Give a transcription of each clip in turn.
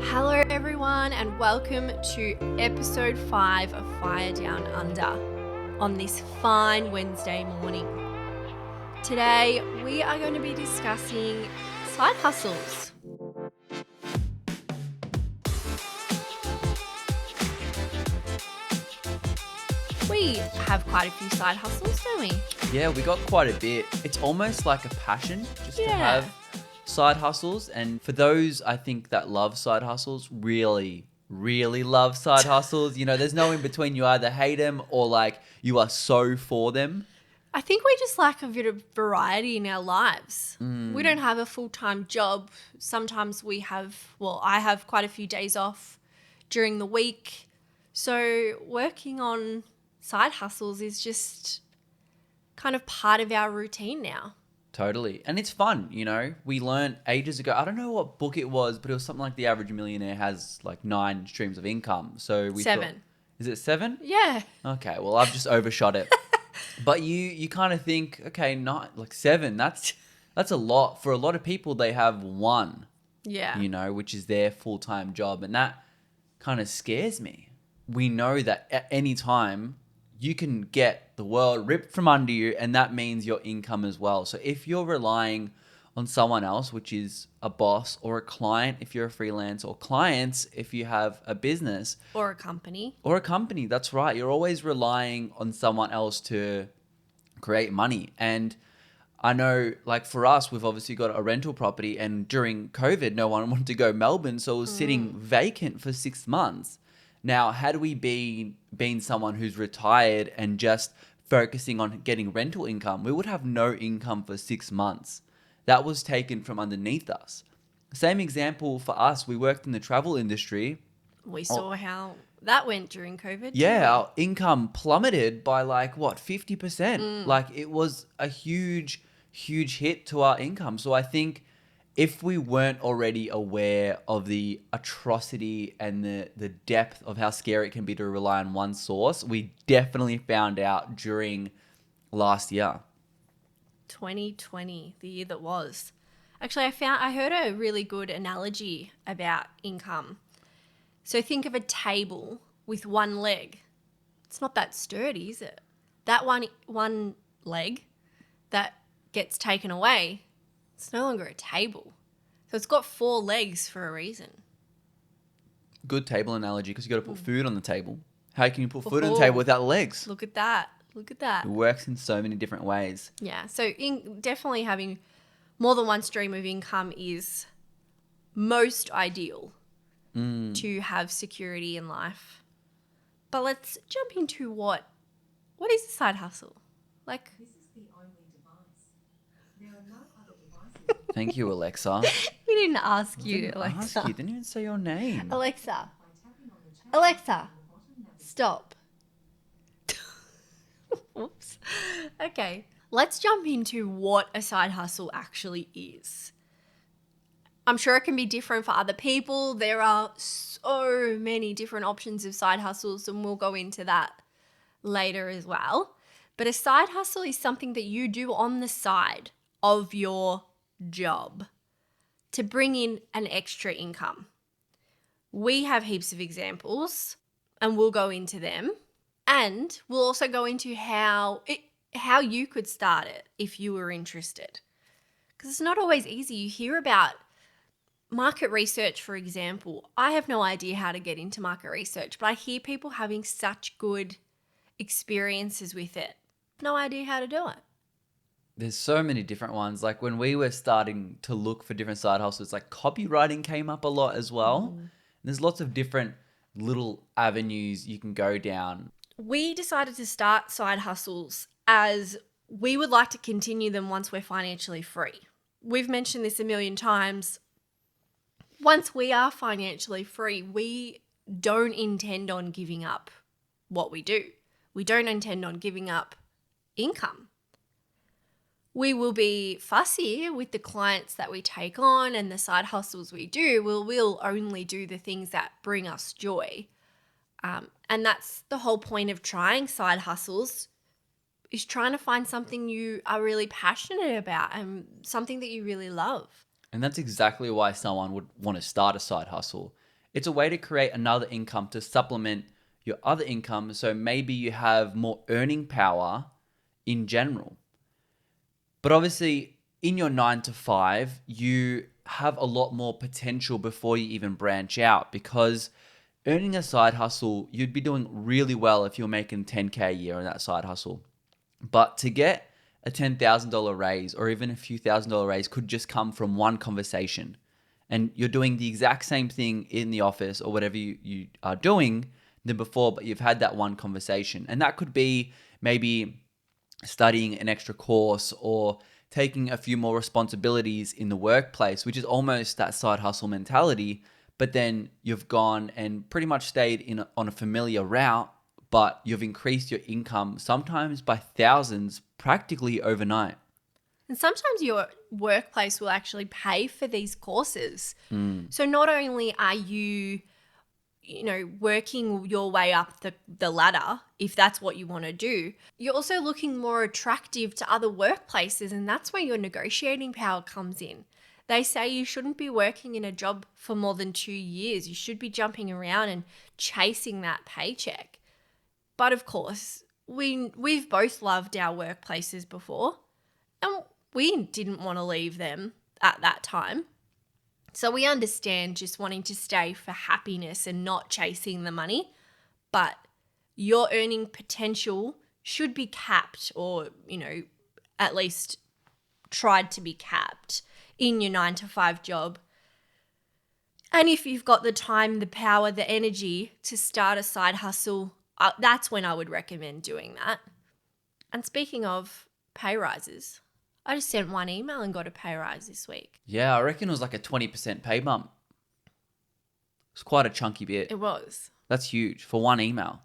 Hello, everyone, and welcome to episode 5 of Fire Down Under on this fine Wednesday morning. Today, we are going to be discussing side hustles. We have quite a few side hustles, don't we? Yeah, we got quite a bit. It's almost like a passion just to have side hustles. And for those, I think, that love side hustles, really love side hustles. You know, there's no in between. You either hate them or like you are so for them. I think we just lack a bit of variety in our lives. We don't have a full-time job. Sometimes I have quite a few days off during the week. So working on side hustles is just kind of part of our routine now. Totally. And it's fun, you know. We learned ages ago, I don't know what book it was, but it was something like The Average Millionaire has like 9 streams of income. So we 7. thought, is it 7? Yeah. Okay, well, I've just overshot it. But you kind of think, okay, not like 7, that's a lot. For a lot of people, they have 1, Yeah. you know, which is their full-time job. And that kind of scares me. We know that at any time you can get the world ripped from under you, and that means your income as well. So if you're relying on someone else, which is a boss or a client, if you're a freelance, or clients, if you have a business. Or a company. That's right. You're always relying on someone else to create money. And I know, like for us, we've obviously got a rental property, and during COVID, no one wanted to go Melbourne, so it was sitting vacant for 6 months. Now, had we been someone who's retired and just focusing on getting rental income, we would have no income for 6 months. That was taken from underneath us. Same example for us. We worked in the travel industry. We saw how that went during COVID. Yeah, our income plummeted by 50%. Like it was a huge hit to our income. So I think if we weren't already aware of the atrocity and the depth of how scary it can be to rely on one source, we definitely found out during last year. 2020, the year that was. Actually, I heard a really good analogy about income. So think of a table with one leg. It's not that sturdy, is it? That one leg that gets taken away, it's no longer a table. So it's got 4 legs for a reason. Good table analogy, because you got to put food on the table. How can you put food on the table without legs? Look at that. It works in so many different ways. Yeah. So definitely having more than one stream of income is most ideal to have security in life. But let's jump into what is a side hustle? Like, This is the only device. There are no other devices. Thank you, Alexa. we didn't ask you, Didn't Alexa. ask you. Didn't even say your name. Alexa, By tapping on the chat Alexa, on the bottom left. stop. Oops. Okay. Let's jump into what a side hustle actually is. I'm sure it can be different for other people. There are so many different options of side hustles, and we'll go into that later as well. But a side hustle is something that you do on the side of your job to bring in an extra income. We have heaps of examples, and we'll go into them. And we'll also go into how you could start it if you were interested. Because it's not always easy. You hear about market research, for example. I have no idea how to get into market research, but I hear people having such good experiences with it. No idea how to do it. There's so many different ones. Like when we were starting to look for different side hustles, like copywriting came up a lot as well. There's lots of different little avenues you can go down. We decided to start side hustles as we would like to continue them once we're financially free. We've mentioned this a million times. Once we are financially free, we don't intend on giving up what we do. We don't intend on giving up income. We will be fussy with the clients that we take on and the side hustles we do. We'll only do the things that bring us joy. And that's the whole point of trying side hustles, is trying to find something you are really passionate about and something that you really love. And that's exactly why someone would want to start a side hustle. It's a way to create another income to supplement your other income. So maybe you have more earning power in general. But obviously, in your 9 to 5, you have a lot more potential before you even branch out, because earning a side hustle, you'd be doing really well if you're making 10K a year on that side hustle. But to get a $10,000 raise or even a few $1,000 raise could just come from one conversation. And you're doing the exact same thing in the office or whatever you are doing than before, but you've had that one conversation. And that could be maybe studying an extra course or taking a few more responsibilities in the workplace, which is almost that side hustle mentality. But then you've gone and pretty much stayed on a familiar route, but you've increased your income sometimes by thousands practically overnight. And sometimes your workplace will actually pay for these courses. So not only are you, working your way up the ladder, if that's what you want to do, you're also looking more attractive to other workplaces. And that's where your negotiating power comes in. They say you shouldn't be working in a job for more than 2 years. You should be jumping around and chasing that paycheck. But of course, we've both loved our workplaces before, and we didn't want to leave them at that time. So we understand just wanting to stay for happiness and not chasing the money. But your earning potential should be capped, or, at least tried to be capped in your 9 to 5 job. And if you've got the time, the power, the energy to start a side hustle, that's when I would recommend doing that. And speaking of pay rises, I just sent one email and got a pay rise this week. Yeah, I reckon it was like a 20% pay bump. It's quite a chunky bit. It was. That's huge for one email.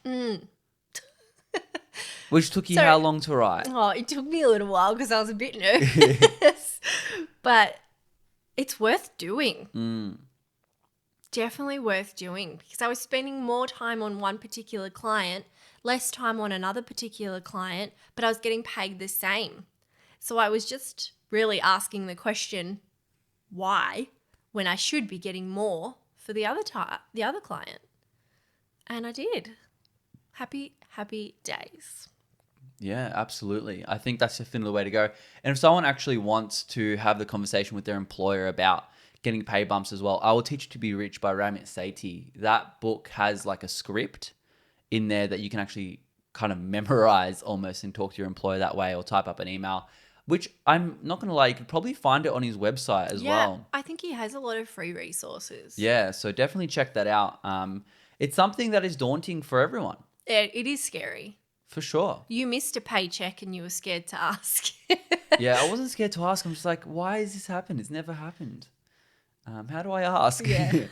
Which took you So- how long to write? Oh, it took me a little while because I was a bit nervous. But it's worth doing. Definitely worth doing, because I was spending more time on one particular client, less time on another particular client, but I was getting paid the same. So I was just really asking the question, why, when I should be getting more for the other client? And I did. Happy days. Yeah, absolutely. I think that's definitely the way to go. And if someone actually wants to have the conversation with their employer about getting pay bumps as well, I Will Teach You to Be Rich by Ramit Sethi. That book has like a script in there that you can actually kind of memorize almost and talk to your employer that way, or type up an email, which I'm not going to lie, you could probably find it on his website as well. I think he has a lot of free resources. Yeah, so definitely check that out. It's something that is daunting for everyone, It is scary. for sure. You missed a paycheck and you were scared to ask. Yeah, I wasn't scared to ask. I'm just like, why has this happened? It's never happened. How do I ask? Yeah.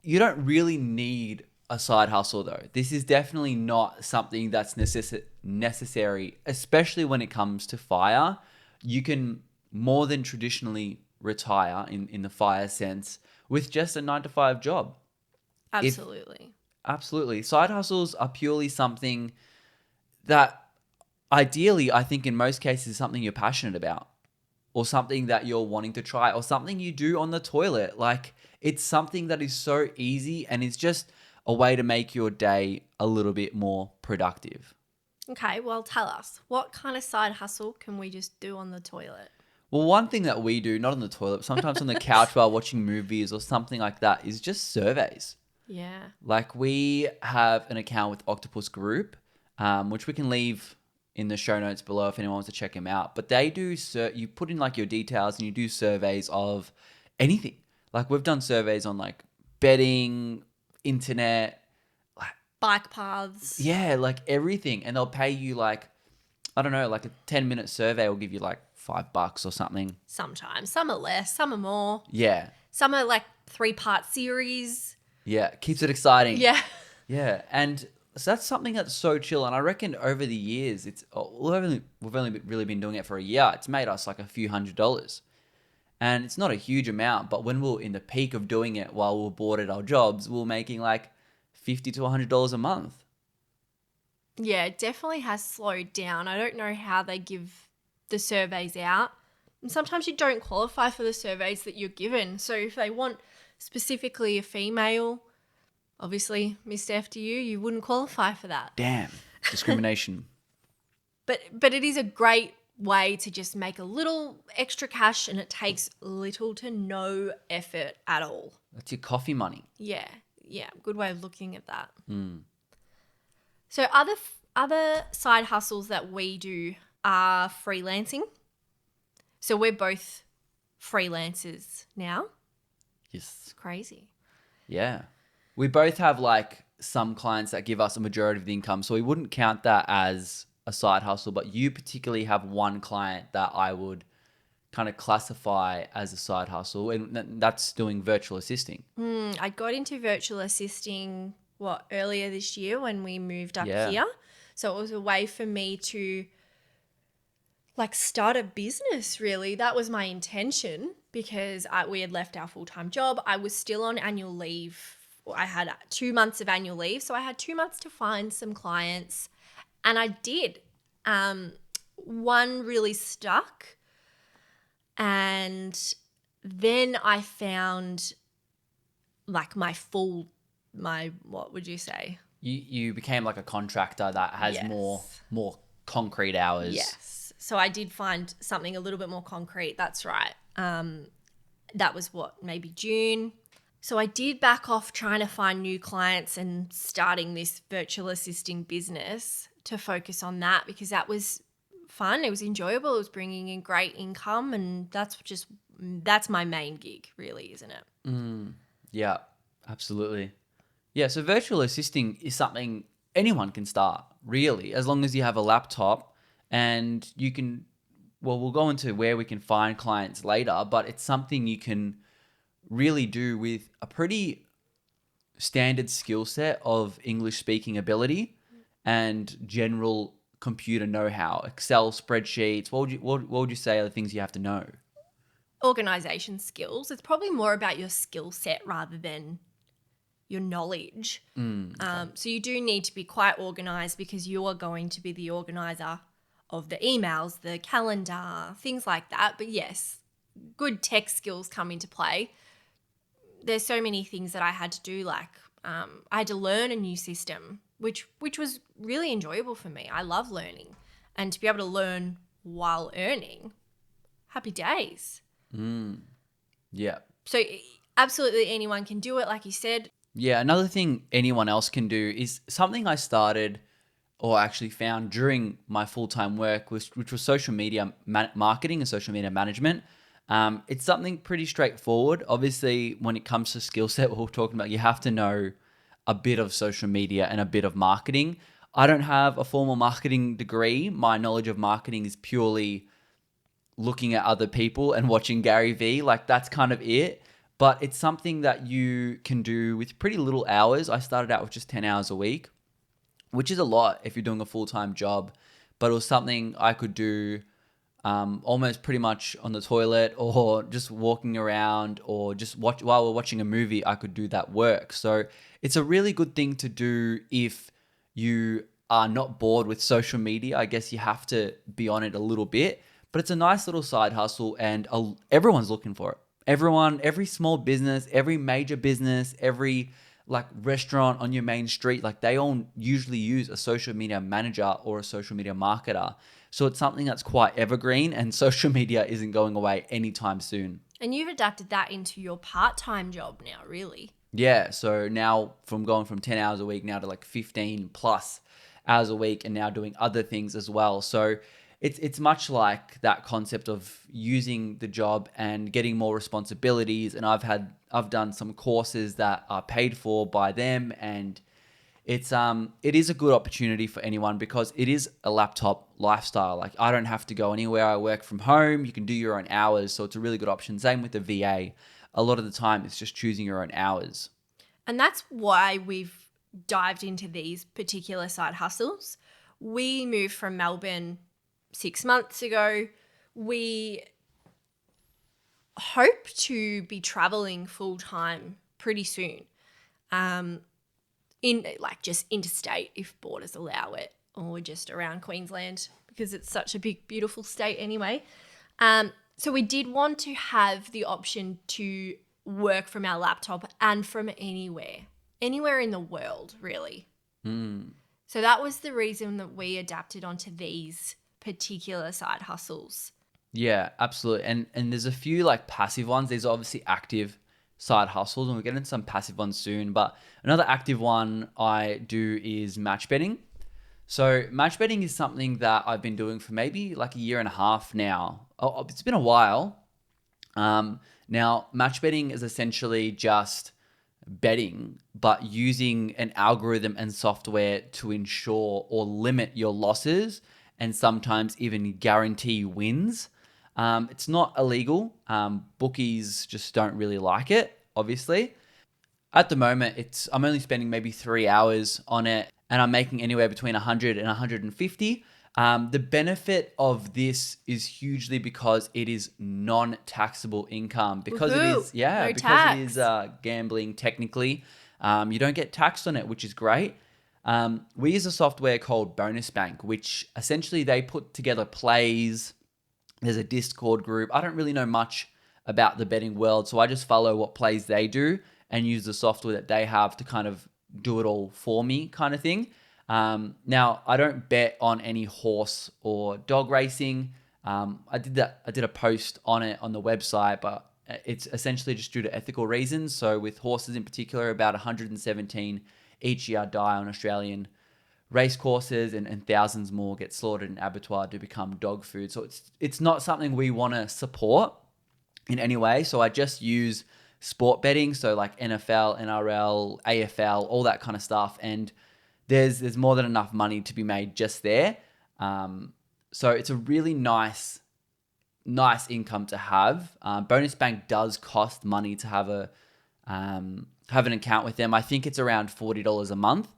You don't really need a side hustle though. This is definitely not something that's necessary, especially when it comes to fire. You can more than traditionally retire in the fire sense with just a 9 to 5 job. Absolutely. Absolutely. Side hustles are purely something that ideally, I think in most cases, is something you're passionate about, or something that you're wanting to try, or something you do on the toilet. Like, it's something that is so easy, and it's just a way to make your day a little bit more productive. Okay, well, tell us, what kind of side hustle can we just do on the toilet? Well, one thing that we do, not on the toilet, but sometimes on the couch while watching movies or something like that, is just surveys. Yeah. Like, we have an account with Octopus Group, which we can leave in the show notes below if anyone wants to check them out. But they do, you put in like your details and you do surveys of anything. Like, we've done surveys on like bedding, internet, Bike paths. yeah, like everything. And they'll pay you like, I don't know, like a 10-minute survey will give you like $5 or something. Sometimes. Some are less, some are more. Yeah. Some are like 3-part series. Yeah. Keeps it exciting. Yeah. Yeah. And so that's something that's so chill. And I reckon over the years, we've only really been doing it for a year. It's made us like a few $100s. And it's not a huge amount, but when we were in the peak of doing it while we were bored at our jobs, we were making like $50 to $100 a month. Yeah, it definitely has slowed down. I don't know how they give the surveys out. And sometimes you don't qualify for the surveys that you're given. So if they want specifically a female, Obviously, Mr. FDU, you wouldn't qualify for that. Damn. Discrimination. But it is a great way to just make a little extra cash, and it takes little to no effort at all. That's your coffee money. Yeah. Good way of looking at that. Mm. So other side hustles that we do are freelancing. So we're both freelancers now. Yes. It's crazy. Yeah. We both have like some clients that give us a majority of the income. So we wouldn't count that as a side hustle, but you particularly have one client that I would kind of classify as a side hustle, and that's doing virtual assisting. I got into virtual assisting earlier this year when we moved up Yeah. here. So it was a way for me to like start a business, really. That was my intention because we had left our full-time job. I was still on annual leave. I had 2 months of annual leave, so I had 2 months to find some clients, and I did. One really stuck, and then I found like what would you say? You became like a contractor that has Yes. more concrete hours. Yes. So I did find something a little bit more concrete. That's right. That was maybe June. So I did back off trying to find new clients and starting this virtual assisting business to focus on that because that was fun. It was enjoyable. It was bringing in great income, and that's my main gig, really, isn't it? Yeah, absolutely. Yeah, so virtual assisting is something anyone can start, really, as long as you have a laptop and you can, we'll go into where we can find clients later, but it's something you can really do with a pretty standard skill set of English speaking ability and general computer know-how, Excel spreadsheets. What would you say are the things you have to know? Organization skills. It's probably more about your skill set rather than your knowledge. So you do need to be quite organized because you are going to be the organizer of the emails, the calendar, things like that. But yes, good tech skills come into play. There's so many things that I had to do, like I had to learn a new system, which was really enjoyable for me. I love learning, and to be able to learn while earning, happy days. Yeah. So absolutely anyone can do it, like you said. Yeah, another thing anyone else can do is something I started or actually found during my full-time work, which was social media marketing and social media management. It's something pretty straightforward. Obviously, when it comes to skill set, what we're talking about, you have to know a bit of social media and a bit of marketing. I don't have a formal marketing degree. My knowledge of marketing is purely looking at other people and watching Gary Vee. Like, that's kind of it. But it's something that you can do with pretty little hours. I started out with just 10 hours a week, which is a lot if you're doing a full-time job. But it was something I could do almost pretty much on the toilet or just walking around or just while we're watching a movie, I could do that work. So it's a really good thing to do if you are not bored with social media. I guess you have to be on it a little bit, but it's a nice little side hustle and everyone's looking for it. Every small business, every major business, every like restaurant on your main street, like they all usually use a social media manager or a social media marketer. So it's something that's quite evergreen, and social media isn't going away anytime soon. And you've adapted that into your part-time job now, really. Yeah, so now going from 10 hours a week now to like 15 plus hours a week, and now doing other things as well. So it's much like that concept of using the job and getting more responsibilities. And I've done some courses that are paid for by them, and it is a good opportunity for anyone because it is a laptop lifestyle. Like, I don't have to go anywhere. I work from home. You can do your own hours, so it's a really good option. Same with the VA. A lot of the time, it's just choosing your own hours. And that's why we've dived into these particular side hustles. We moved from Melbourne 6 months ago. We hope to be traveling full time pretty soon. In like just interstate if borders allow it, or just around Queensland because it's such a big, beautiful state anyway. So we did want to have the option to work from our laptop and from anywhere anywhere in the world, really. Mm. So that was the reason that we adapted onto these particular side hustles. Yeah, absolutely. And there's a few like passive ones. These are obviously active side hustles, and we'll get into some passive ones soon. But another active one I do is match betting. So match betting is something that I've been doing for maybe like a year and a half now. It's been a while. Now, match betting is essentially just betting, but using an algorithm and software to ensure or limit your losses and sometimes even guarantee wins. It's not illegal. Bookies just don't really like it, obviously. At the moment, I'm only spending maybe 3 hours on it, and I'm making anywhere between 100 and 150. The benefit of this is hugely because it is non-taxable income. Because Woohoo! it is, yeah, No because it is tax. gambling technically. You don't get taxed on it, which is great. We use a software called Bonus Bank, which essentially they put together plays. There's a Discord group. I don't really know much about the betting world, so I just follow what plays they do and use the software that they have to kind of do it all for me, kind of thing. Now, I don't bet on any horse or dog racing. I did a post on it on the website, but it's essentially just due to ethical reasons. So with horses in particular, about 117 each year die on Australian race courses, and thousands more get slaughtered in abattoir to become dog food. So it's not something we want to support in any way. So I just use sport betting, so like NFL, NRL, AFL, all that kind of stuff, and there's more than enough money to be made just there. So it's a really nice income to have. Bonus Bank does cost money to have an account with them. I think it's around $40 a month.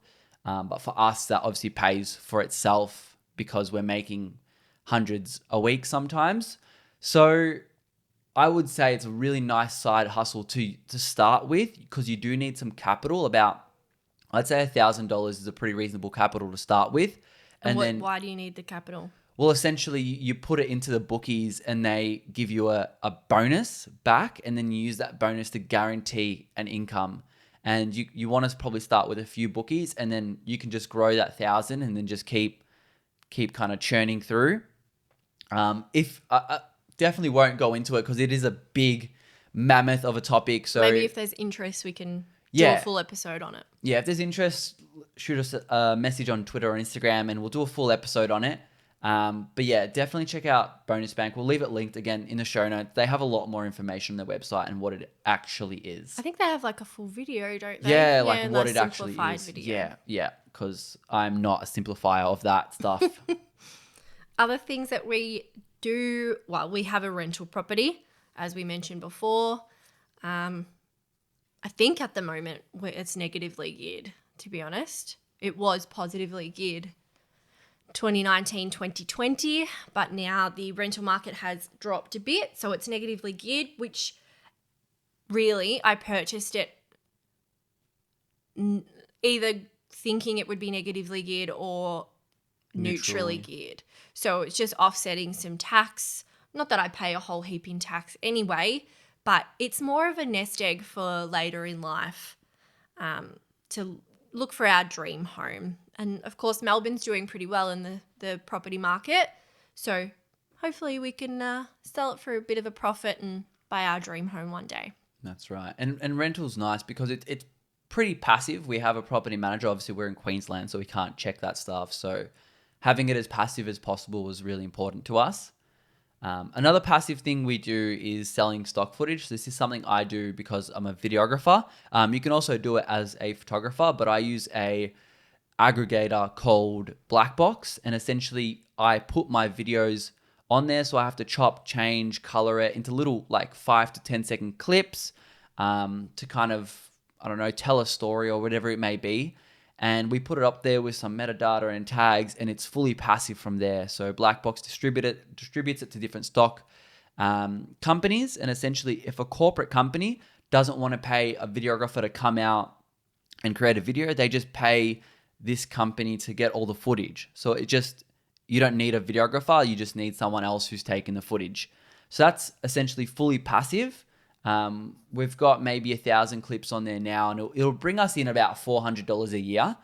But for us, that obviously pays for itself because we're making hundreds a week sometimes. So I would say it's a really nice side hustle to start with, because you do need some capital. I'd say $1,000 is a pretty reasonable capital to start with. And then, Why do you need the capital? well, essentially you put it into the bookies and they give you a bonus back, and then you use that bonus to guarantee an income. And you want to probably start with a few bookies, and then you can just grow that 1,000 and then just keep kind of churning through. If I definitely won't go into it because it is a big mammoth of a topic. So Maybe if there's interest, we can do Yeah. a full episode on it. yeah, if there's interest, shoot us a message on Twitter or Instagram and we'll do a full episode on it. But yeah, definitely check out Bonus Bank. We'll leave it linked again in the show notes. They have a lot more information on their website and what it actually is. I think they have like a full video, don't they? Yeah, like what nice it actually simplified is. video. Yeah, because I'm not a simplifier of that stuff. Other things that we do, well, we have a rental property, as we mentioned before. I think at the moment it's negatively geared, to be honest. It was positively geared 2019, 2020, but now the rental market has dropped a bit, so it's negatively geared, which really I purchased it either thinking it would be negatively geared or neutrally geared. So it's just offsetting some tax. Not that I pay a whole heap in tax anyway, but it's more of a nest egg for later in life, to look for our dream home. And of course, Melbourne's doing pretty well in the property market. So hopefully we can sell it for a bit of a profit and buy our dream home one day. That's right. And rental's nice because it's pretty passive. We have a property manager. Obviously, we're in Queensland, so we can't check that stuff. So having it as passive as possible was really important to us. Another passive thing we do is selling stock footage. This is something I do because I'm a videographer. You can also do it as a photographer, but I use a aggregator called Blackbox, and essentially I put my videos on there, so I have to chop, change, color it into little like 5 to 10 second clips to kind of, I don't know, tell a story or whatever it may be. And we put it up there with some metadata and tags, and it's fully passive from there. So Blackbox distributes it to different stock companies. And essentially, if a corporate company doesn't want to pay a videographer to come out and create a video, they just pay this company to get all the footage. So you don't need a videographer, you just need someone else who's taking the footage. So that's essentially fully passive. We've got maybe 1,000 clips on there now, and it'll bring us in about $400 a year.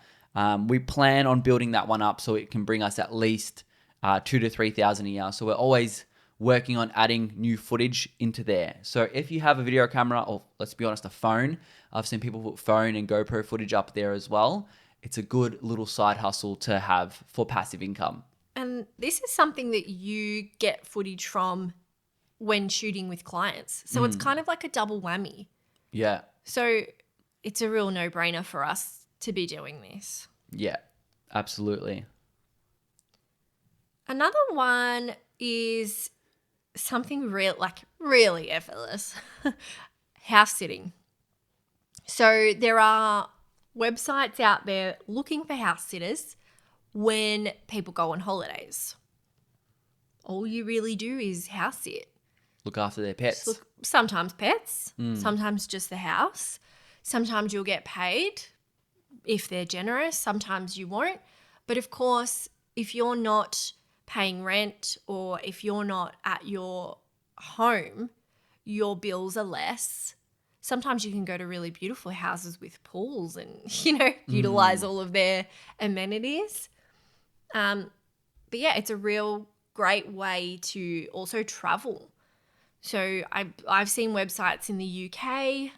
We plan on building that one up so it can bring us at least 2,000 to 3,000 a year. So we're always working on adding new footage into there. So if you have a video camera, or let's be honest, a phone, I've seen people put phone and GoPro footage up there as well. It's a good little side hustle to have for passive income. And this is something that you get footage from when shooting with clients. So it's kind of like a double whammy. Yeah. So it's a real no-brainer for us to be doing this. Yeah, absolutely. Another one is something really effortless. House sitting. So there are websites out there looking for house sitters when people go on holidays. All you really do is house sit. Look after their pets. Sometimes pets, sometimes just the house. Sometimes you'll get paid if they're generous. Sometimes you won't. But of course, if you're not paying rent or if you're not at your home, your bills are less. Sometimes you can go to really beautiful houses with pools and, utilize all of their amenities. But yeah, it's a real great way to also travel. So I've seen websites in the UK.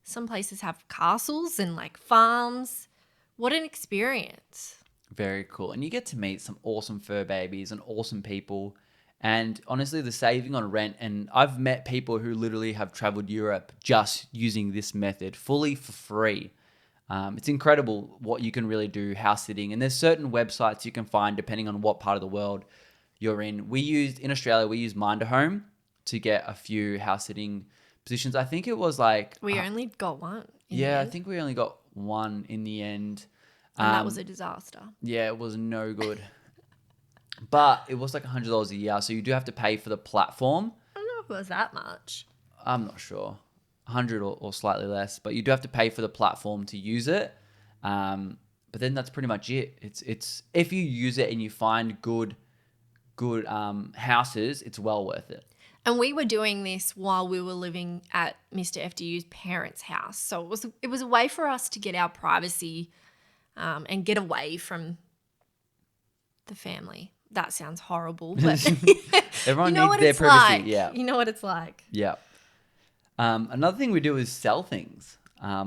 Some places have castles and like farms. What an experience. Very cool. And you get to meet some awesome fur babies and awesome people. And honestly, the saving on rent, and I've met people who literally have traveled Europe just using this method fully for free. It's incredible what you can really do house sitting. And there's certain websites you can find depending on what part of the world you're in. In Australia, we used Minder Home to get a few house sitting positions. I think it was like... We only got one. I think we only got one in the end. And that was a disaster. Yeah, it was no good. But it was like $100 a year. So you do have to pay for the platform. I don't know if it was that much. I'm not sure. 100 or slightly less. But you do have to pay for the platform to use it. But then that's pretty much it. It's if you use it and you find good houses, it's well worth it. And we were doing this while we were living at Mr. FDU's parents' house. So it was a way for us to get our privacy and get away from the family. That sounds horrible, but Everyone needs their privacy. Like. Yeah. You know what it's like. Yeah. Another thing we do is sell things.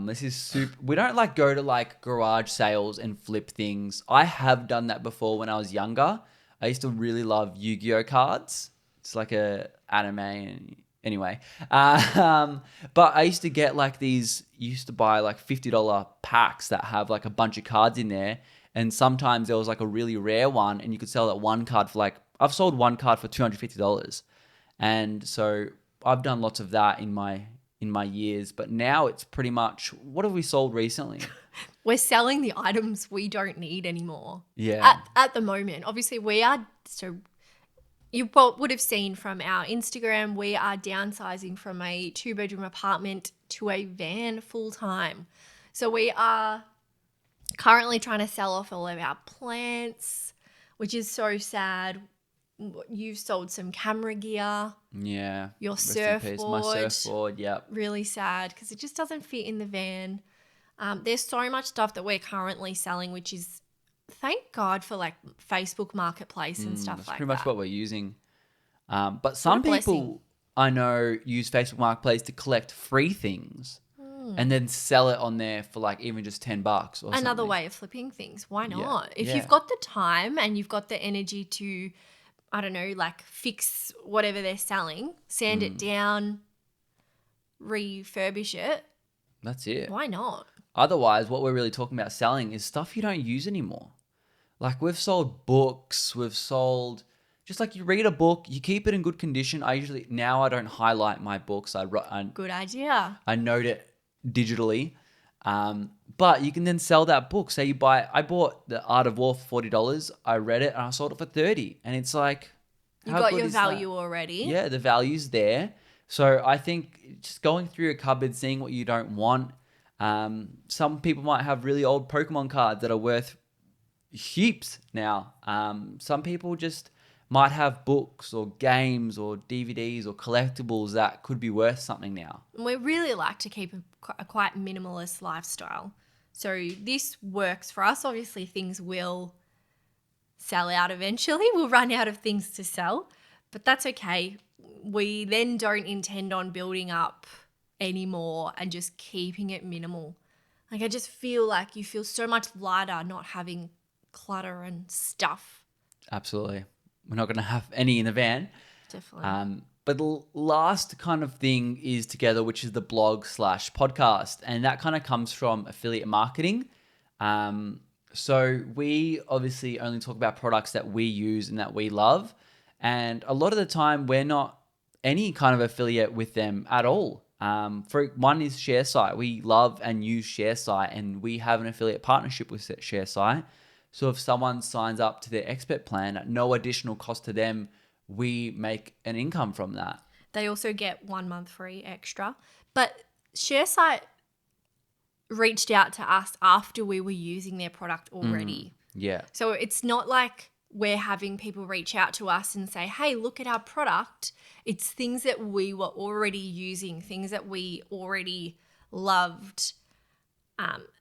This is super. We don't go to garage sales and flip things. I have done that before when I was younger. I used to really love Yu-Gi-Oh cards. It's like a anime. And anyway, but I used to get these. You used to buy $50 packs that have a bunch of cards in there, and sometimes there was a really rare one, and you could sell that one card for I've sold one card for $250, and so I've done lots of that in my years. But now it's pretty much, what have we sold recently? We're selling the items we don't need anymore. Yeah. At the moment, obviously you would have seen from our Instagram, we are downsizing from a 2-bedroom apartment to a van full time. So we are currently trying to sell off all of our plants, which is so sad. You've sold some camera gear. Yeah. Your Rest in peace. My surfboard. surfboard, yep. Really sad because it just doesn't fit in the van. There's so much stuff that we're currently selling, which is, thank God for Facebook Marketplace and stuff That's like pretty much that. what we're using. But some What a blessing. people I know use Facebook Marketplace to collect free things and then sell it on there for even just $10 or something. Another way of flipping things. Why not? If Yeah. you've got the time and you've got the energy to, I don't know, fix whatever they're selling, sand it down, refurbish it, That's it. why not? Otherwise, what we're really talking about selling is stuff you don't use anymore. We've sold books, we've sold, just you read a book, you keep it in good condition. I don't highlight my books. Good idea. I note it digitally. But you can then sell that book. Say I bought The Art of War for $40. I read it and I sold it for $30. And it's You how got good your is that? value already. Yeah, the value's there. So I think just going through your cupboard, seeing what you don't want. Some people might have really old Pokemon cards that are worth heaps now. Some people just might have books or games or DVDs or collectibles that could be worth something now. And we really like to keep a quite minimalist lifestyle. So this works for us. Obviously, things will sell out eventually. We'll run out of things to sell, but that's okay. We then don't intend on building up anymore and just keeping it minimal. Like, I just feel like you feel so much lighter not having clutter and stuff. Absolutely. We're not going to have any in the van. Definitely. But the last kind of thing is together, which is the blog/podcast. And that kind of comes from affiliate marketing. So we obviously only talk about products that we use and that we love. And a lot of the time, we're not any kind of affiliate with them at all. For one is ShareSite. We love and use ShareSite, and we have an affiliate partnership with ShareSite. So if someone signs up to their expert plan at no additional cost to them, we make an income from that. They also get 1 month free extra. But ShareSite reached out to us after we were using their product already. Yeah. So it's not like we're having people reach out to us and say, hey, look at our product. It's things that we were already using, things that we already loved.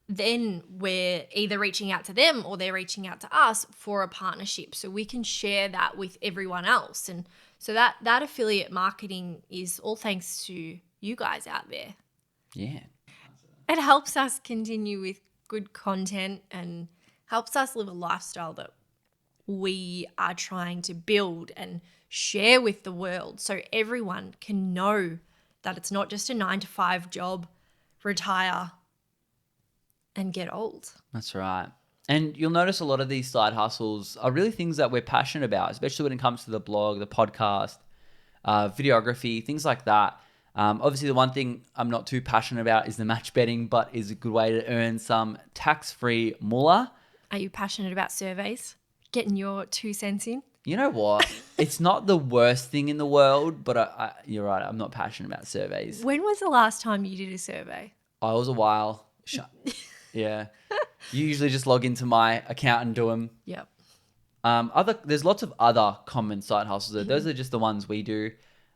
Then we're either reaching out to them or they're reaching out to us for a partnership so we can share that with everyone else. And so that affiliate marketing is all thanks to you guys out there. Yeah. It helps us continue with good content and helps us live a lifestyle that we are trying to build and share with the world so everyone can know that it's not just a 9-to-5 job, retire and get old. That's right. And you'll notice a lot of these side hustles are really things that we're passionate about, especially when it comes to the blog, the podcast, videography, things like that. Obviously, the one thing I'm not too passionate about is the match betting, but is a good way to earn some tax-free moolah. Are you passionate about surveys? Getting your 2 cents in? You know what? It's not the worst thing in the world, but you're right. I'm not passionate about surveys. When was the last time you did a survey? I was a while. Yeah. You usually just log into my account and do them. Yep. There's lots of other common side hustles. Those are just the ones we do.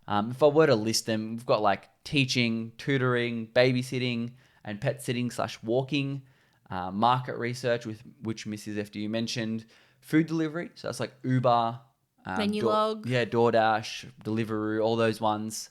If I were to list them, we've got like teaching, tutoring, babysitting, and pet sitting / walking, market research, which Mrs. FDU mentioned, food delivery. So that's like Uber, Menulog. DoorDash, Deliveroo, all those ones.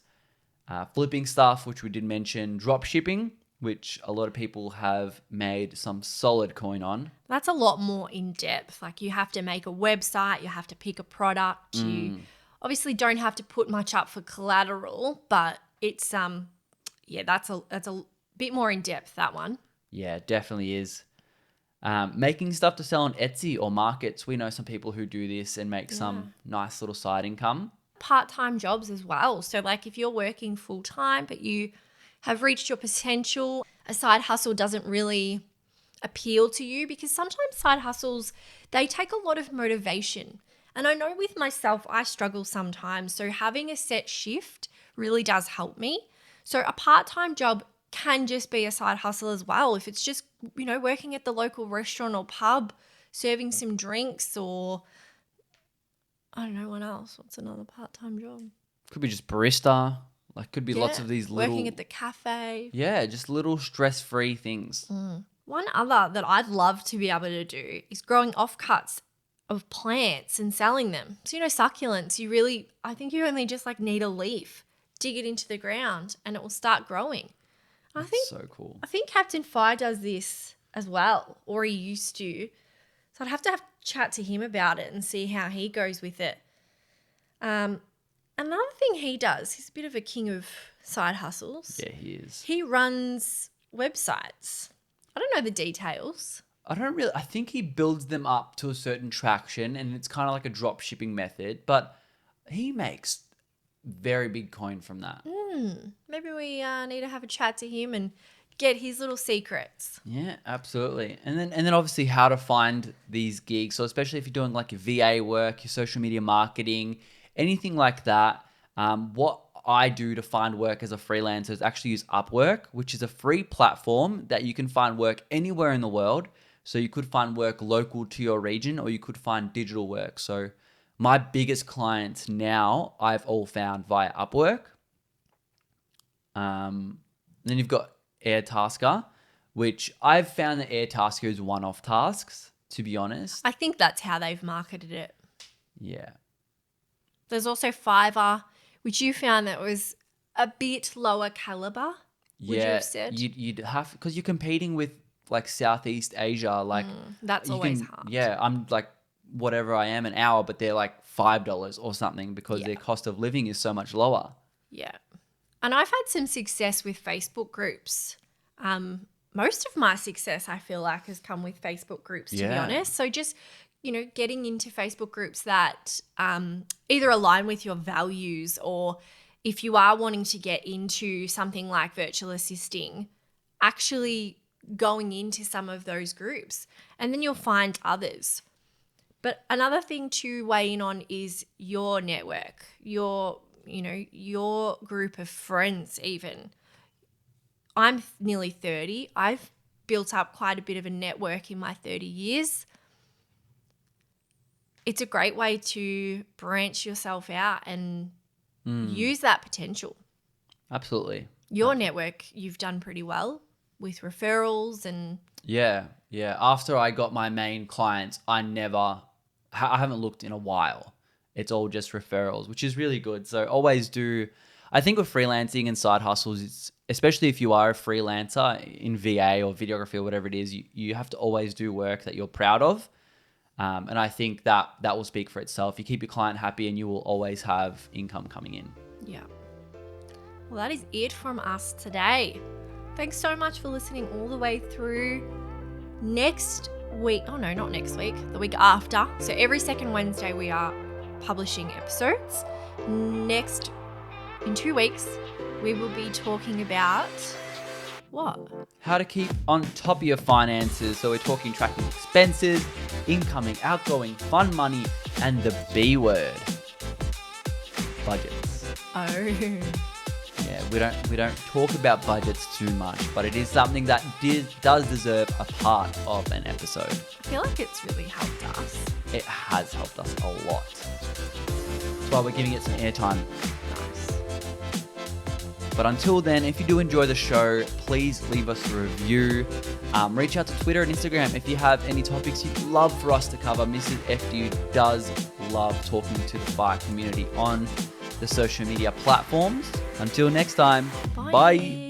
Flipping stuff, which we did mention, drop shipping, which a lot of people have made some solid coin on. That's a lot more in depth. Like, you have to make a website, you have to pick a product. You obviously don't have to put much up for collateral, but it's that's a bit more in depth, that one. Yeah, it definitely is. Making stuff to sell on Etsy or markets. We know some people who do this and make some nice little side income. Part-time jobs as well. So like, if you're working full-time but you have reached your potential, a side hustle doesn't really appeal to you, because sometimes side hustles, they take a lot of motivation. And I know with myself, I struggle sometimes. So having a set shift really does help me. So a part-time job can just be a side hustle as well. If it's just, working at the local restaurant or pub, serving some drinks, or I don't know what else. What's another part-time job? Could be just barista. Like, could be lots of these little... Working at the cafe. Yeah, just little stress-free things. One other that I'd love to be able to do is growing offcuts of plants and selling them. So, succulents, I think you only just need a leaf, dig it into the ground, and it will start growing. That's so cool. I think Captain Fire does this as well, or he used to. So I'd have to chat to him about it and see how he goes with it. Another thing he does, he's a bit of a king of side hustles. Yeah, he is. He runs websites. I don't know the details. I think he builds them up to a certain traction, and it's kind of like a drop shipping method, but he makes very big coin from that. Maybe we need to have a chat to him and get his little secrets. Yeah, absolutely. And then obviously how to find these gigs. So especially if you're doing like your VA work, your social media marketing, anything like that. What I do to find work as a freelancer is actually use Upwork, which is a free platform that you can find work anywhere in the world. So you could find work local to your region, or you could find digital work. So My biggest clients now, I've all found via Upwork. Then you've got Airtasker, which I've found that Airtasker is one-off tasks, to be honest. I think that's how they've marketed it. Yeah. There's also Fiverr, which you found that was a bit lower caliber. Would you have said? You'd have, because you're competing with like Southeast Asia, like That's you always can- hard. Yeah, I'm like whatever I am an hour, but they're like $5 or something because their cost of living is so much lower. Yeah. And I've had some success with Facebook groups. Most of my success, I feel like, has come with Facebook groups, to be Yeah. honest. So just, getting into Facebook groups that either align with your values, or if you are wanting to get into something like virtual assisting, actually going into some of those groups, and then you'll find others. But another thing to weigh in on is your network, your group of friends even. I'm nearly 30. I've built up quite a bit of a network in my 30 years. It's a great way to branch yourself out and use that potential. Absolutely. Your network, you've done pretty well with referrals and Yeah. After I got my main clients, I haven't looked in a while. It's all just referrals, which is really good. So always do. I think with freelancing and side hustles, it's especially if you are a freelancer in VA or videography or whatever it is, you have to always do work that you're proud of. And I think that will speak for itself. You keep your client happy and you will always have income coming in. yeah. Well, that is it from us today. Thanks so much for listening all the way through. Next week, not next week, the week after. So every second Wednesday we are publishing episodes. In 2 weeks, we will be talking about what? How to keep on top of your finances. So we're talking tracking expenses, incoming, outgoing, fun money, and the B word, budgets. Oh, Yeah, we don't talk about budgets too much, but it is something that does deserve a part of an episode. I feel like it's really helped us. It has helped us a lot. That's why we're giving it some airtime. Nice. But until then, if you do enjoy the show, please leave us a review. Reach out to Twitter and Instagram if you have any topics you'd love for us to cover. Mrs. FDU does love talking to the fire community on the social media platforms. Until next time, bye.